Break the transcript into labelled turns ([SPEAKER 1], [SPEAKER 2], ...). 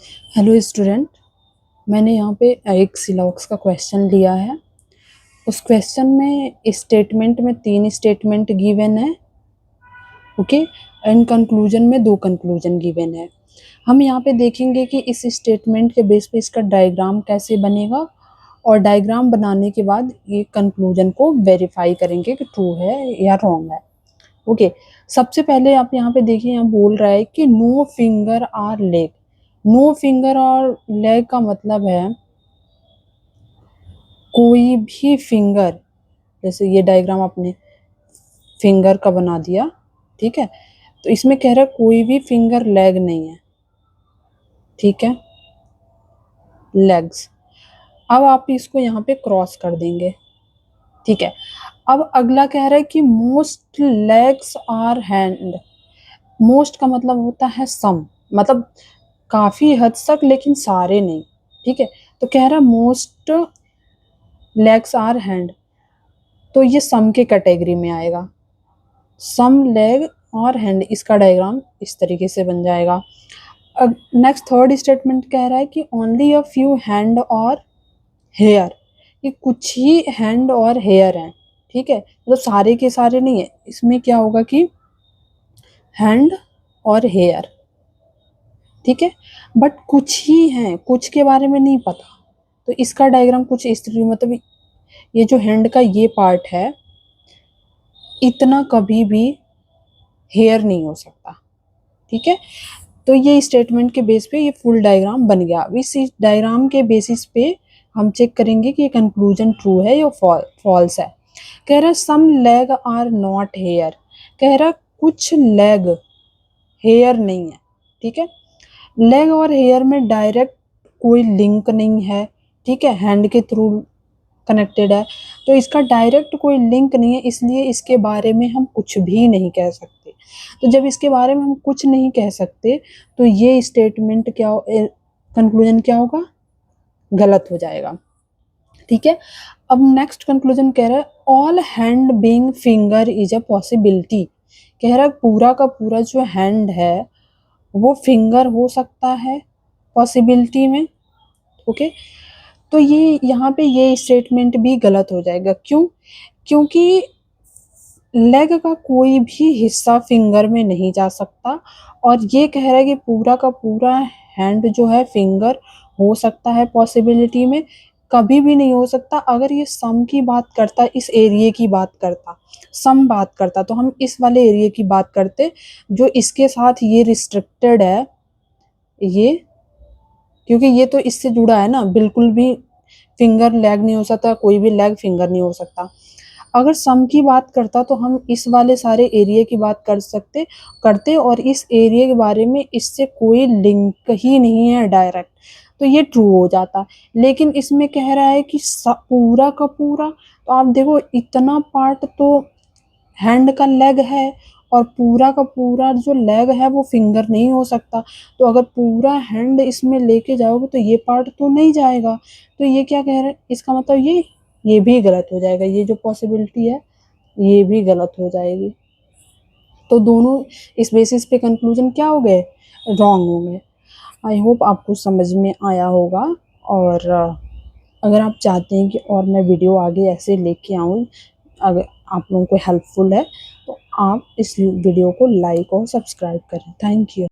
[SPEAKER 1] Hello student, मैंने यहाँ पे एक सिलॉक्स का क्वेश्चन लिया है। उस क्वेश्चन में स्टेटमेंट में 3 स्टेटमेंट गिवन है, ओके, एंड कंक्लूजन में 2 कंक्लूजन गिवन है। हम यहाँ पे देखेंगे कि इस स्टेटमेंट के बेस पे इसका डायग्राम कैसे बनेगा, और डायग्राम बनाने के बाद ये कंक्लूजन को वेरीफाई करेंगे कि ट्रू है या रॉन्ग है। ओके, सबसे पहले आप यहाँ पे देखिए, यहाँ बोल रहा है कि no finger or leg. No finger और लेग का मतलब है कोई भी फिंगर, जैसे ये डायग्राम आपने फिंगर का बना दिया, ठीक है, तो इसमें कह रहा है कोई भी फिंगर लेग नहीं है, ठीक है, लेग्स। अब आप इसको यहाँ पे क्रॉस कर देंगे, ठीक है। अब अगला कह रहा है कि most legs are hand. Most का मतलब होता है सम, मतलब काफी हद तक लेकिन सारे नहीं, ठीक है। तो कह रहा है मोस्ट लेग्स आर हैंड, तो ये सम के कैटेगरी में आएगा। सम लेग और हैंड, इसका डायग्राम इस तरीके से बन जाएगा। अब नेक्स्ट थर्ड स्टेटमेंट कह रहा है कि ओनली अ फ्यू हैंड और हेयर, ये कुछ ही हैंड और हेयर हैं, ठीक है, मतलब सारे के सारे नहीं है। इसमें क्या होगा कि हैंड और हेयर, ठीक है, बट कुछ ही हैं, कुछ के बारे में नहीं पता। तो इसका डायग्राम कुछ इस तरीके, मतलब ये जो हैंड का ये पार्ट है, इतना कभी भी हेयर नहीं हो सकता, ठीक है। तो ये स्टेटमेंट के बेस पे ये फुल डायग्राम बन गया। अब इस डायग्राम के बेसिस पे हम चेक करेंगे कि ये कंक्लूजन ट्रू है या फॉल्स है। कह रहा है सम लेग आर नॉट हेयर, कह रहा कुछ लेग हेयर नहीं है, ठीक है। लेग और हेयर में डायरेक्ट कोई लिंक नहीं है, ठीक है, हैंड के थ्रू कनेक्टेड है, तो इसका डायरेक्ट कोई लिंक नहीं है, इसलिए इसके बारे में हम कुछ भी नहीं कह सकते। तो जब इसके बारे में हम कुछ नहीं कह सकते तो ये स्टेटमेंट क्या, कंक्लूजन क्या होगा, गलत हो जाएगा, ठीक है। अब नेक्स्ट कंक्लूजन कह रहा है all hand being finger is a possibility, कह रहा है पूरा का पूरा जो हैंड है वो फिंगर हो सकता है पॉसिबिलिटी में, ओके। तो ये यहाँ पे ये स्टेटमेंट भी गलत हो जाएगा। क्यों? क्योंकि लेग का कोई भी हिस्सा फिंगर में नहीं जा सकता, और ये कह रहा है कि पूरा का पूरा हैंड जो है फिंगर हो सकता है पॉसिबिलिटी में, कभी भी नहीं हो सकता। अगर ये सम की बात करता, इस एरिया की बात करता, सम बात करता, तो हम इस वाले एरिया की बात करते जो इसके साथ ये रिस्ट्रिक्टेड है, ये, क्योंकि ये तो इससे जुड़ा है ना, बिल्कुल भी फिंगर लेग नहीं हो सकता, कोई भी लेग फिंगर नहीं हो सकता। अगर सम की बात करता तो हम इस वाले सारे एरिया की बात कर सकते करते, और इस एरिया के बारे में इससे कोई लिंक ही नहीं है डायरेक्ट, तो ये ट्रू हो जाता। लेकिन इसमें कह रहा है कि पूरा का पूरा, तो आप देखो इतना पार्ट तो हैंड का लेग है, और पूरा का पूरा जो लेग है वो फिंगर नहीं हो सकता। तो अगर पूरा हैंड इसमें लेके जाओगे तो ये पार्ट तो नहीं जाएगा। तो ये क्या कह रहे हैं, इसका मतलब ये भी गलत हो जाएगा, ये जो पॉसिबिलिटी है ये भी गलत हो जाएगी। तो दोनों इस बेसिस पे कंक्लूजन क्या हो गए, रॉन्ग हो गए। आई होप आपको समझ में आया होगा। और अगर आप चाहते हैं कि और मैं वीडियो आगे ऐसे लेके आऊँ, अगर आप लोगों को हेल्पफुल है, तो आप इस वीडियो को लाइक और सब्सक्राइब करें। Thank you.